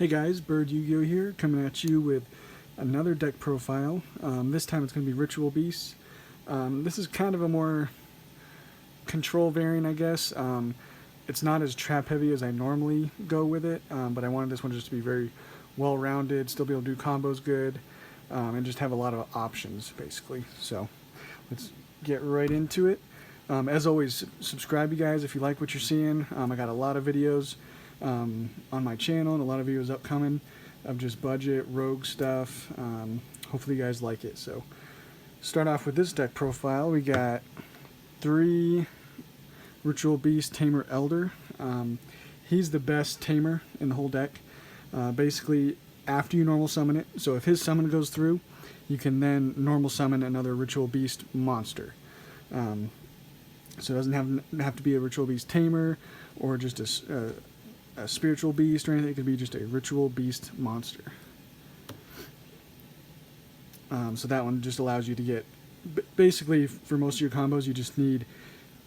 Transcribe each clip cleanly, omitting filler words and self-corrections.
Hey guys, Bird Yugioh here, coming at you with another deck profile. This time it's going to be Ritual Beasts. This is kind of a more control variant, I guess. It's not as trap heavy as I normally go with it, but I wanted this one just to be very well-rounded, still be able to do combos good, and just have a lot of options, basically. So let's get right into it. As always, subscribe, you guys, if you like what you're seeing. I got a lot of videos on my channel and a lot of videos upcoming of just budget rogue stuff. Hopefully you guys like it. So start off with this deck profile. We got 3 Ritual Beast Tamer Elder. He's the best tamer in the whole deck. Basically, after you normal summon it, so if his summon goes through, you can then normal summon another Ritual Beast monster. So it doesn't have to be a Ritual Beast Tamer or just a Spiritual Beast or anything. It could be just a Ritual Beast monster. So that one just allows you to get, basically for most of your combos, you just need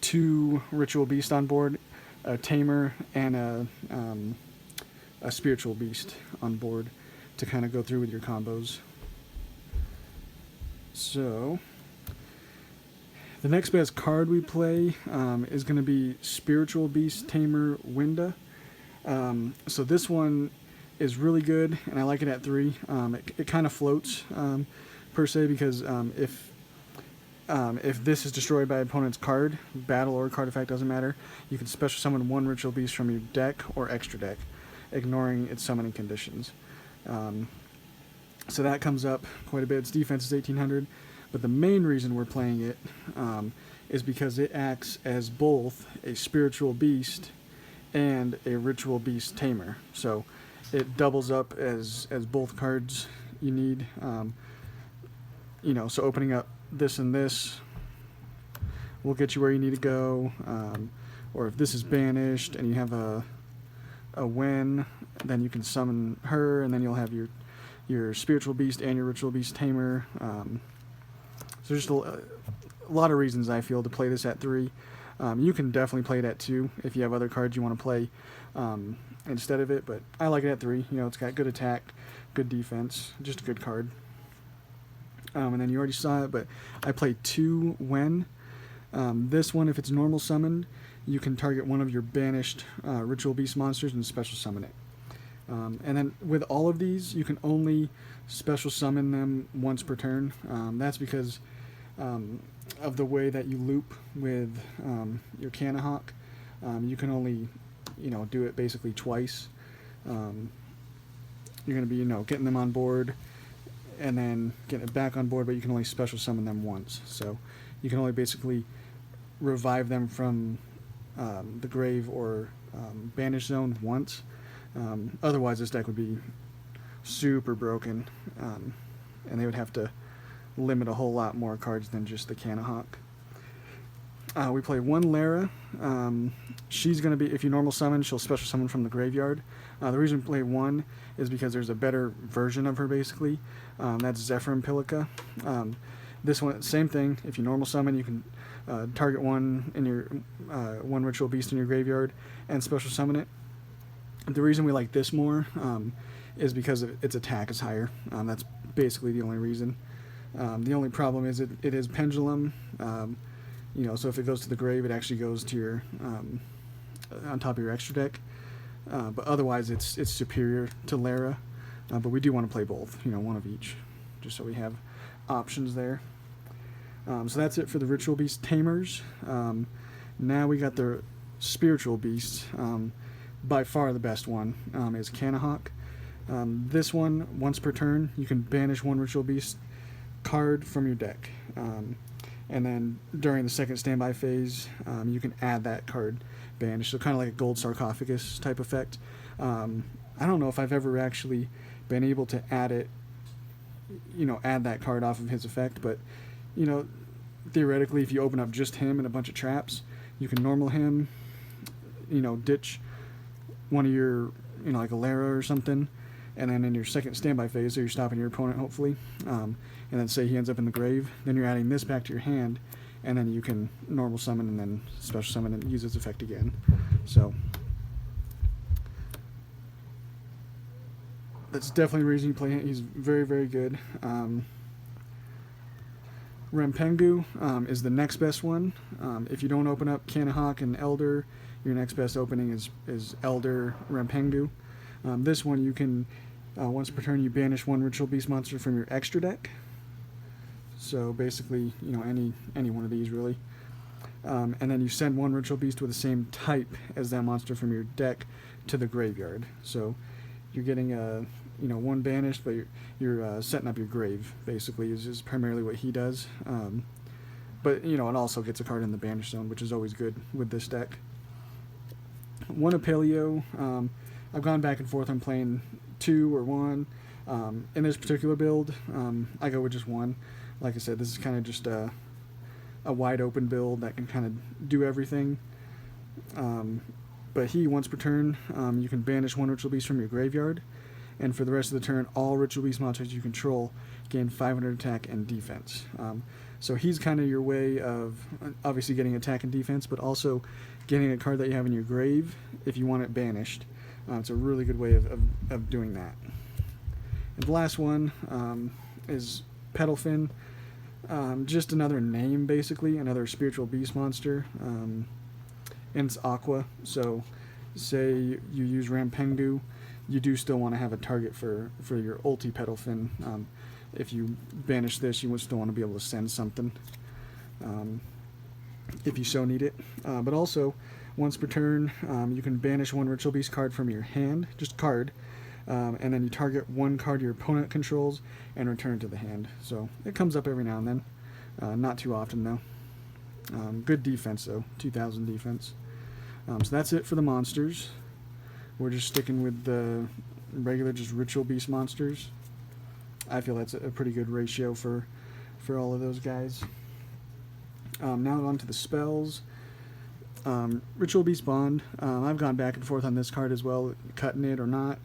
2 Ritual Beast on board, a Tamer and a Spiritual Beast on board to kind of go through with your combos. So the next best card we play is going to be Spiritual Beast Tamer Winda. So this one is really good, and I like it at 3. It kind of floats per se, because if this is destroyed by opponent's card, battle or card effect, doesn't matter, you can special summon 1 Ritual Beast from your deck or extra deck, ignoring its summoning conditions. So that comes up quite a bit. Its defense is 1800. But the main reason we're playing it is because it acts as both a Spiritual Beast and a Ritual Beast Tamer. So it doubles up as both cards you need. So opening up this and this will get you where you need to go. Or if this is banished and you have a win, then you can summon her, and then you'll have your Spiritual Beast and your Ritual Beast Tamer. So just a lot of reasons, I feel, to play this at 3. You can definitely play it at 2 if you have other cards you want to play instead of it, but I like it at 3. It's got good attack, good defense, just a good card. And then you already saw it, but I play 2 when. This one, if it's normal summoned, you can target one of your banished Ritual Beast monsters and special summon it. And then with all of these, you can only special summon them once per turn. That's because of the way that you loop with your Canahawk. You can only do it basically twice. You're going to be getting them on board and then getting it back on board, but you can only special summon them once. So you can only basically revive them from the grave or banish zone once. Otherwise this deck would be super broken, and they would have to limit a whole lot more cards than just the Canahawk. We play 1 Lara. She's going to be, if you normal summon, she'll special summon from the graveyard. The reason we play 1 is because there's a better version of her, basically. That's Zephyr Pilica. This one, same thing. If you normal summon, you can target one in your 1 Ritual Beast in your graveyard and special summon it. The reason we like this more is because its attack is higher. That's basically the only reason. The only problem is it is pendulum. So if it goes to the grave, it actually goes to your on top of your extra deck. But otherwise, it's superior to Lara. But we do want to play both. One of each, just so we have options there. So that's it for the Ritual Beast Tamers. Now we got the Spiritual Beasts. By far the best one is Canahawk. This one, once per turn, you can banish 1 Ritual Beast card from your deck. And then during the second standby phase, you can add that card banished. So kind of like a gold sarcophagus type effect. I don't know if I've ever actually been able to add it, add that card off of his effect, but, theoretically, if you open up just him and a bunch of traps, you can normal him, ditch one of your, like a Lara or something, and then in your second standby phase, so you're stopping your opponent, hopefully, and then say he ends up in the grave, then you're adding this back to your hand, and then you can normal summon and then special summon and use its effect again. So that's definitely the reason you play him. He's very, very good. Rempengu is the next best one. If you don't open up Kanahawk and Elder, your next best opening is Elder Rempengu. This one you can, once per turn, you banish one Ritual Beast monster from your extra deck. So basically, any one of these really. And then you send one Ritual Beast with the same type as that monster from your deck to the graveyard. So you're getting one banished, but you're setting up your grave, basically, is primarily what he does. But it also gets a card in the banish zone, which is always good with this deck. One Apelio, I've gone back and forth on playing 2 or 1. In this particular build, I go with just 1. Like I said, this is kind of just a wide open build that can kind of do everything. But once per turn, you can banish one Ritual Beast from your graveyard, and for the rest of the turn, all Ritual Beast monsters you control gain 500 attack and defense. So he's kind of your way of obviously getting attack and defense, but also getting a card that you have in your grave if you want it banished. It's a really good way of doing that. And the last one is Petalfin. Just another name, basically, another spiritual beast monster. And it's Aqua, so say you use Rampengu, you do still want to have a target for your ulti Petalfin. If you banish this, you would still want to be able to send something if you so need it. But also, once per turn, you can banish one Ritual Beast card from your hand, just card, and then you target one card your opponent controls and return it to the hand. So it comes up every now and then. Not too often, though. Good defense, though. 2,000 defense. So that's it for the monsters. We're just sticking with the regular, just Ritual Beast monsters. I feel that's a pretty good ratio for all of those guys. Now on to the spells. Ritual Beast Bond. I've gone back and forth on this card as well, cutting it or not.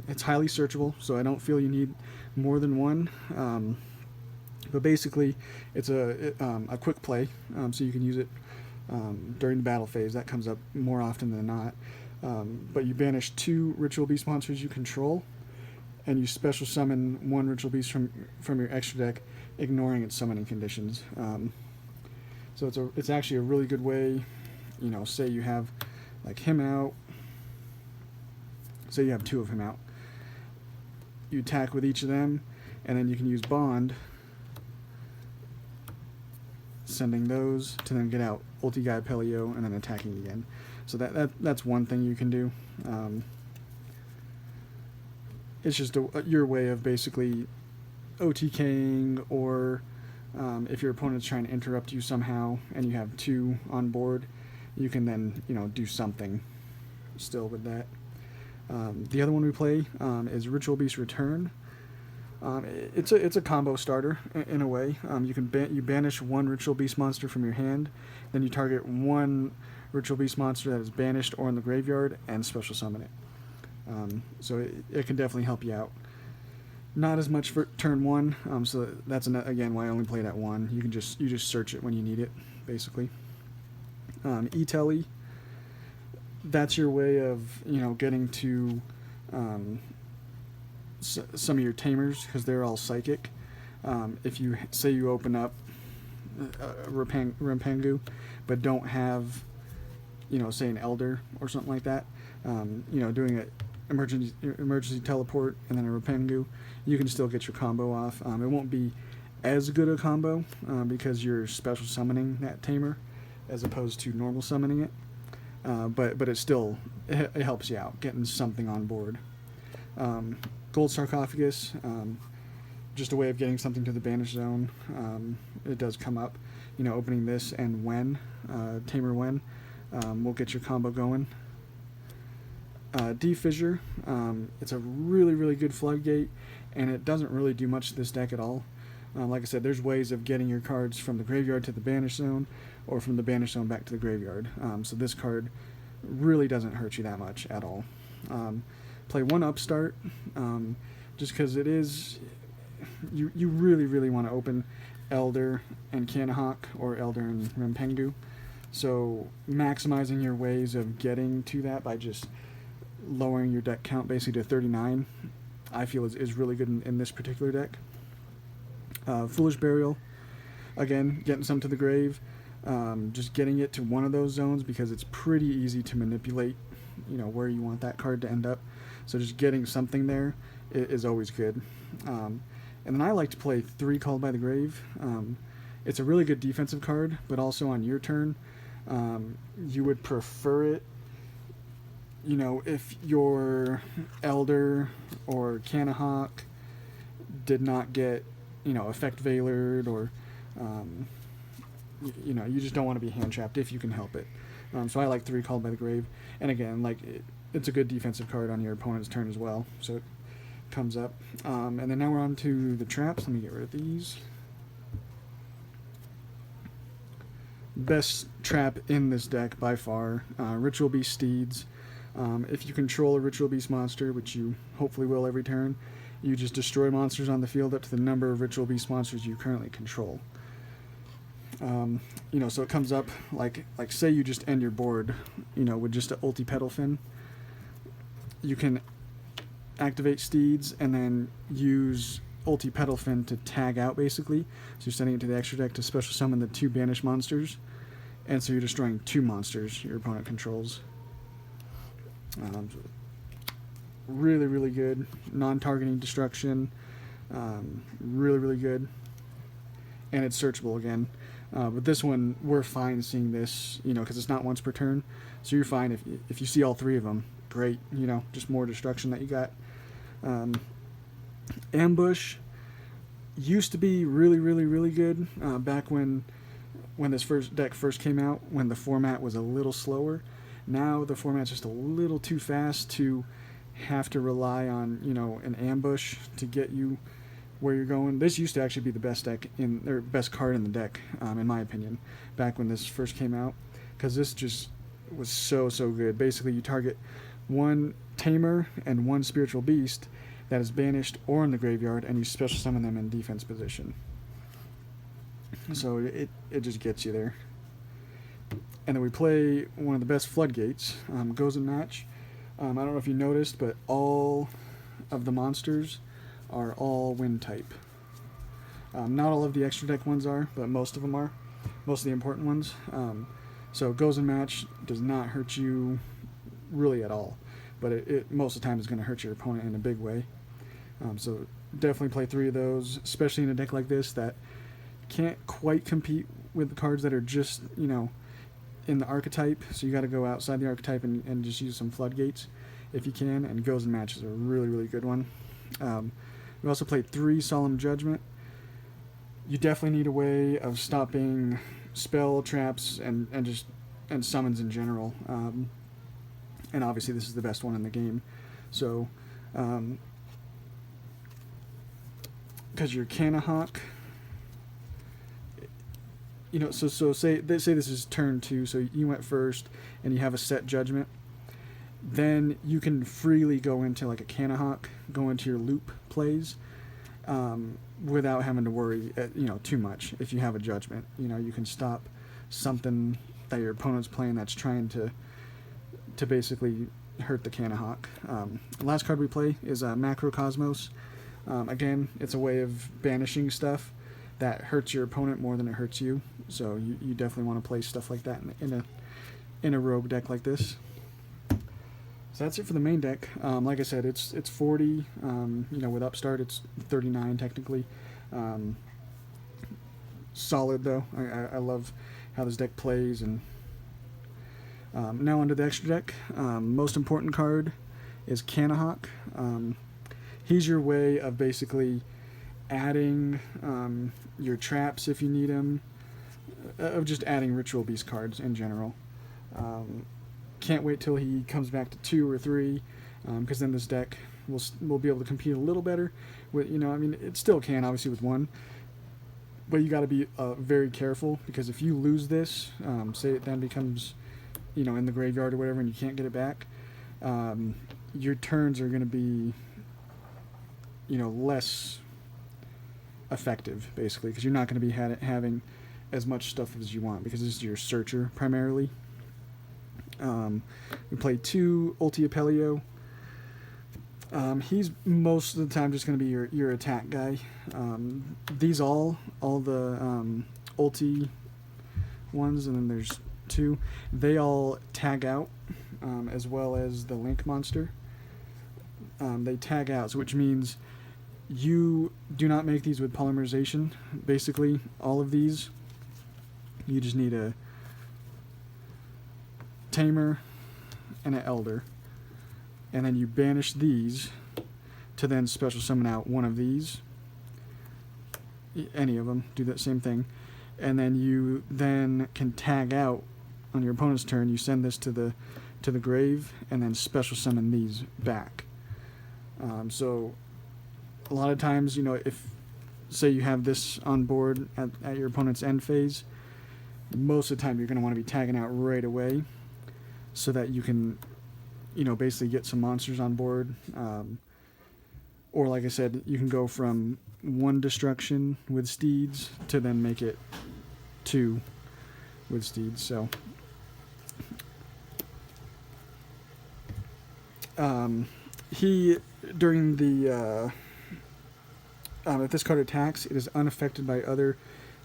It's highly searchable, so I don't feel you need more than one. But basically, it's a quick play, so you can use it during the battle phase. That comes up more often than not. But you banish 2 Ritual Beast monsters you control, and you special summon one Ritual Beast from your extra deck, ignoring its summoning conditions. So it's actually a really good way. Say you have like him out. Say you have 2 of him out. You attack with each of them, and then you can use Bond, sending those to then get out Ulti Guy Pelio and then attacking again. So that's one thing you can do. It's just your way of basically OTKing, or if your opponent's trying to interrupt you somehow and you have 2 on board, you can then do something still with that. The other one we play is Ritual Beast Return. It's a combo starter in a way. You banish one Ritual Beast monster from your hand, then you target one Ritual Beast monster that is banished or in the graveyard and special summon it. So it can definitely help you out. Not as much for turn 1, so that's again why I only played at 1. You just search it when you need it, basically. E-Telly. That's your way of getting to some of your tamers, because they're all psychic. If you say you open up Rempengu but don't have say an Elder or something like that, doing an emergency teleport and then a Rempengu, you can still get your combo off. It won't be as good a combo because you're special summoning that tamer as opposed to normal summoning it. But it still it helps you out getting something on board. Gold Sarcophagus, just a way of getting something to the banish zone. It does come up, opening this and Tamer Wen will get your combo going. D-Fissure, it's a really, really good floodgate, and it doesn't really do much to this deck at all. Like I said, there's ways of getting your cards from the graveyard to the banish zone, or from the banish zone back to the graveyard. So this card really doesn't hurt you that much at all. Play one Upstart, just because it is... You really, really want to open Elder and Kanahawk, or Elder and Rempengu. So maximizing your ways of getting to that by just lowering your deck count basically to 39 I feel is really good in this particular deck. Foolish Burial, again, getting some to the grave, just getting it to one of those zones because it's pretty easy to manipulate, where you want that card to end up. So just getting something there is always good. And then I like to play 3 Called by the Grave. It's a really good defensive card, but also on your turn, you would prefer it, if your Elder or Canahawk did not get, effect veilered, or, you just don't want to be hand trapped if you can help it. So I like 3 Called by the Grave. And again, it's a good defensive card on your opponent's turn as well. So it comes up. And then now we're on to the traps. Let me get rid of these. Best trap in this deck by far, Ritual Beast Steeds. If you control a Ritual Beast monster, which you hopefully will every turn, you just destroy monsters on the field up to the number of Ritual Beast monsters you currently control. So it comes up like say you just end your board, with just an ulti Petal Fin. You can activate Steeds and then use ulti Petal Fin to tag out, basically. So you're sending it to the extra deck to special summon the 2 banished monsters, and so you're destroying 2 monsters your opponent controls. Really, really good. Non-targeting destruction. Really, really good. And it's searchable again. But this one, we're fine seeing this, because it's not once per turn. So you're fine if you see all 3 of them. Great, just more destruction that you got. Ambush used to be really, really, really good back when this first deck first came out, when the format was a little slower. Now the format's just a little too fast to have to rely on, an ambush to get you where you're going. This used to actually be the best best card in the deck, in my opinion, back when this first came out, because this just was so good. Basically, you target 1 Tamer and 1 Spiritual Beast that is banished or in the graveyard, and you special summon them in defense position. So it just gets you there. And then we play one of the best floodgates, goes in match. I don't know if you noticed, but all of the monsters are all wind type. Not all of the extra deck ones are, but most of them are. Most of the important ones. So goes in match, does not hurt you really at all, but it most of the time is going to hurt your opponent in a big way. So definitely play 3 of those, especially in a deck like this that can't quite compete with the cards that are just, in the archetype. So you got to go outside the archetype and just use some floodgates if you can, and goes in match is a really, really good one. We also played 3 Solemn Judgment. You definitely need a way of stopping spell traps and summons in general. And obviously this is the best one in the game. So, because your Canahawk, so say this is turn 2, so you went first and you have a set judgment, then you can freely go into like a Canahawk, go into your loop plays, without having to worry, too much. If you have a judgment, you can stop something that your opponent's playing that's trying to basically hurt the Canahawk. The last card we play is Macrocosmos. Again, it's a way of banishing stuff that hurts your opponent more than it hurts you. So you definitely want to play stuff like that in a rogue deck like this. So that's it for the main deck. Like I said, it's 40. With Upstart, it's 39 technically. Solid though. I love how this deck plays. And now onto the extra deck. Most important card is Canahawk. He's your way of basically adding your traps if you need them, of just adding Ritual Beast cards in general. Can't wait till he comes back to 2 or 3, because then this deck will be able to compete a little better. With it still can obviously with 1, but you got to be very careful, because if you lose this, say it then becomes in the graveyard or whatever, and you can't get it back, your turns are going to be less effective, basically, because you're not going to be having as much stuff as you want, because this is your searcher primarily. We played 2 Ulti Apelio. He's most of the time just going to be your attack guy. These all the ulti ones, and then there's 2. They all tag out, as well as the link monster. They tag out, which means you do not make these with polymerization. Basically, all of these, you just need a tamer and an elder, and then you banish these to then special summon out one of these. Any of them, do that same thing. And then you then can tag out on your opponent's turn. You send this to the grave, and then special summon these back. So a lot of times, you know, if say you have this on board at your opponent's end phase, most of the time you're going to want to be tagging out right away, so that you can, you know, basically get some monsters on board. Or like I said, you can go from 1 destruction with steeds to then make it 2 with steeds. So he, during the if this card attacks, it is unaffected by other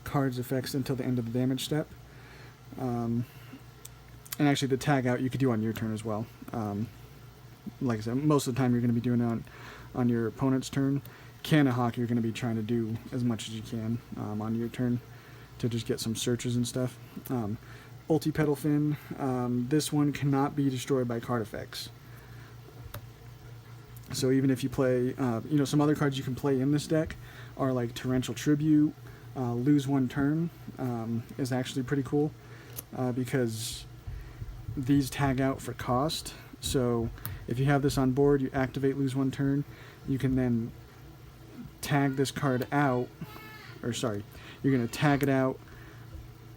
cards' effects until the end of the damage step. And actually, the tag out you could do on your turn as well. Like I said, most of the time you're going to be doing it on your opponent's turn. Cannon Hawk, you're going to be trying to do as much as you can on your turn to just get some searches and stuff. Ulti Petal Fin, this one cannot be destroyed by card effects. So even if you play, you know, some other cards you can play in this deck are like Torrential Tribute, lose 1 turn is actually pretty cool because these tag out for cost. So if you have this on board, you activate lose 1 turn, you can then tag this card out, or sorry, you're going to tag it out,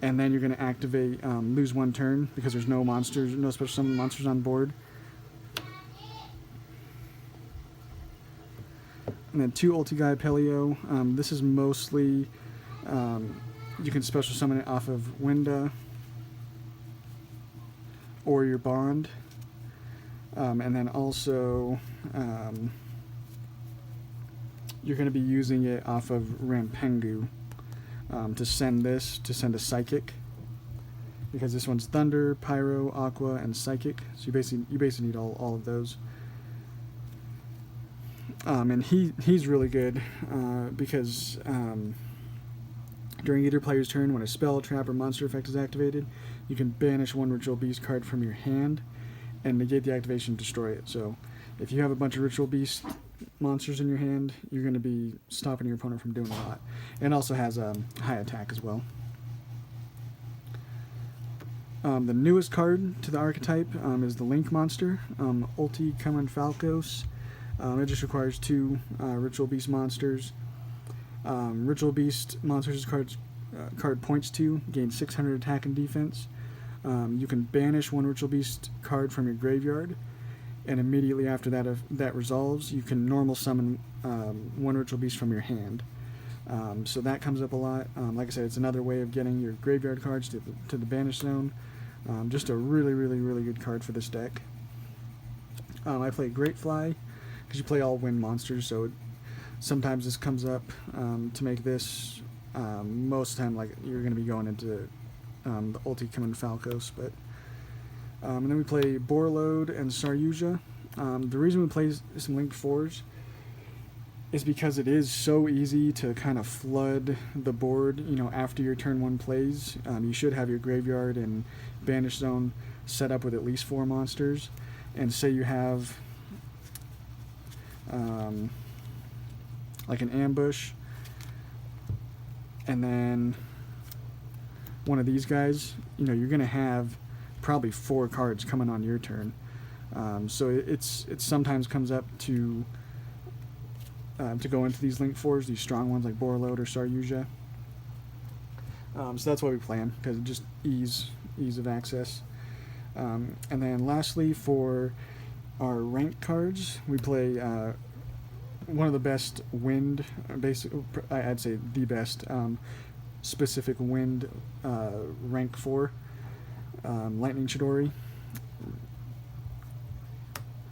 and then you're going to activate lose 1 turn because there's no monsters, no special summon monsters on board. And then 2 Ulti Guy Pelio. This is mostly, you can special summon it off of Winda or your Bond. And then also, you're going to be using it off of Rampengu to send a Psychic. Because this one's Thunder, Pyro, Aqua, and Psychic. So you basically need all of those. And he's really good because during either player's turn, when a spell, trap, or monster effect is activated, you can banish 1 Ritual Beast card from your hand and negate the activation and destroy it. So if you have a bunch of Ritual Beast monsters in your hand, you're going to be stopping your opponent from doing a lot. And also has high attack as well. The newest card to the archetype is the Link monster, Ulti Falcos. It just requires 2 Ritual Beast monsters. Ritual Beast monsters card points to gain 600 attack and defense. You can banish 1 Ritual Beast card from your graveyard, and immediately after that resolves, you can normal summon 1 Ritual Beast from your hand. So that comes up a lot. Like I said, it's another way of getting your graveyard cards to the banish zone. Just a really, really, really good card for this deck. I play Great Fly because you play all wind monsters, so sometimes this comes up to make this. Most of the time, like, you're going to be going into the Ulti Falcos, but and then we play Borload and Saryuja. The reason we play some Linked 4s is because it is so easy to kind of flood the board, you know, after your turn 1 plays. You should have your graveyard and banish zone set up with at least 4 monsters, and say you have like an ambush, and then one of these guys, you know, you're going to have probably 4 cards coming on your turn. So it sometimes comes up to go into these Link 4s, these strong ones like Borload or Saryuja. So that's why we play them, because just ease of access. And then lastly, for our rank cards, we play one of the best wind, I'd say the best specific wind rank 4, Lightning Chidori.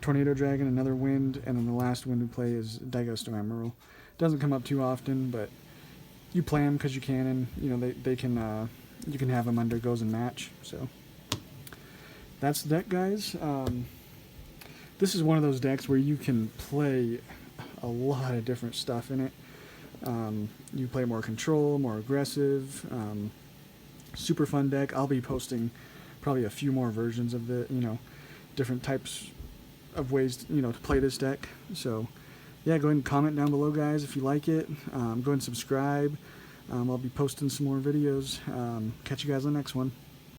Tornado Dragon, another wind, and then the last wind we play is Daigusto Emerald. Doesn't come up too often, but you play them because you can, and you know they can you can have them under goes and match. So that's the deck, guys. This is one of those decks where you can play a lot of different stuff in it. You play more control, more aggressive. Super fun deck. I'll be posting probably a few more versions of the, different types of ways, to play this deck. So yeah, go ahead and comment down below, guys, if you like it. Go ahead and subscribe. I'll be posting some more videos. Catch you guys on the next one.